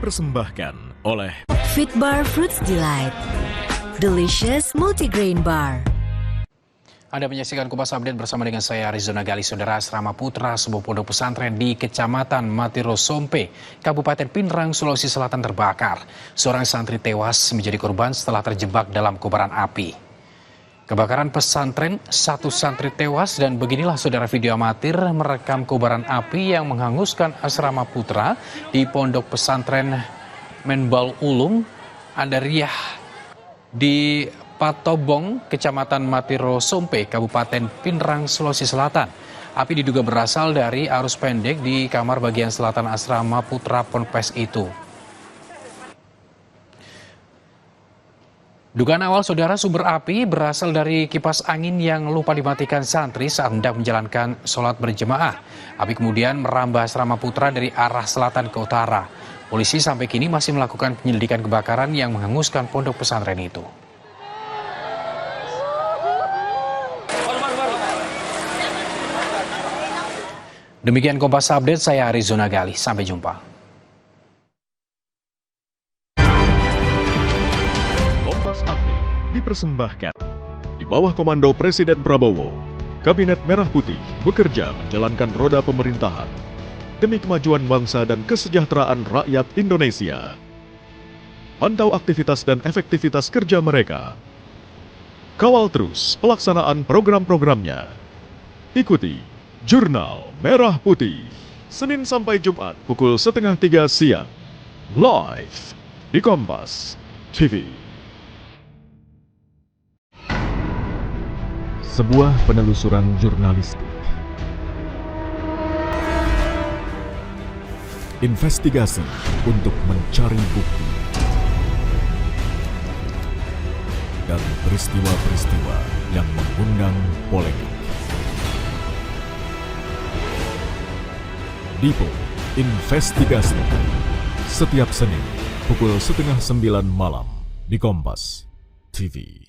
dipersembahkan oleh Fitbar Fruits Delight, delicious multigrain bar. Anda menyaksikan Kupas Update bersama dengan saya Arizona Gali. Saudara, asrama putra sebuah pondok pesantren di Kecamatan Matiro Sompe, Kabupaten Pinrang, Sulawesi Selatan terbakar. Seorang santri tewas menjadi korban setelah terjebak dalam kobaran api. Kebakaran pesantren, satu santri tewas, dan beginilah saudara video amatir merekam kobaran api yang menghanguskan asrama putra di pondok pesantren Menbal Ulum Andariyah di Patobong, Kecamatan Matiro Sompe, Kabupaten Pinrang, Sulawesi Selatan. Api diduga berasal dari arus pendek di kamar bagian selatan asrama putra ponpes itu. Dugaan awal saudara, sumber api berasal dari kipas angin yang lupa dimatikan santri saat hendak menjalankan sholat berjemaah. Api kemudian merambah asrama putra dari arah selatan ke utara. Polisi sampai kini masih melakukan penyelidikan kebakaran yang menghanguskan pondok pesantren itu. Demikian Kompas Update, saya Arizona Gali. Sampai jumpa. dipersembahkan di bawah komando Presiden Prabowo. Kabinet Merah Putih bekerja menjalankan roda pemerintahan demi kemajuan bangsa dan kesejahteraan rakyat Indonesia. Pantau aktivitas dan efektivitas kerja mereka. Kawal terus pelaksanaan program-programnya. Ikuti Jurnal Merah Putih, Senin sampai Jumat pukul 2:30 siang. Live di Kompas TV. Sebuah penelusuran jurnalistik. Investigasi untuk mencari bukti. Dan peristiwa-peristiwa yang mengundang polemik. Dipo Investigasi. Setiap Senin pukul 8:30 malam di Kompas TV.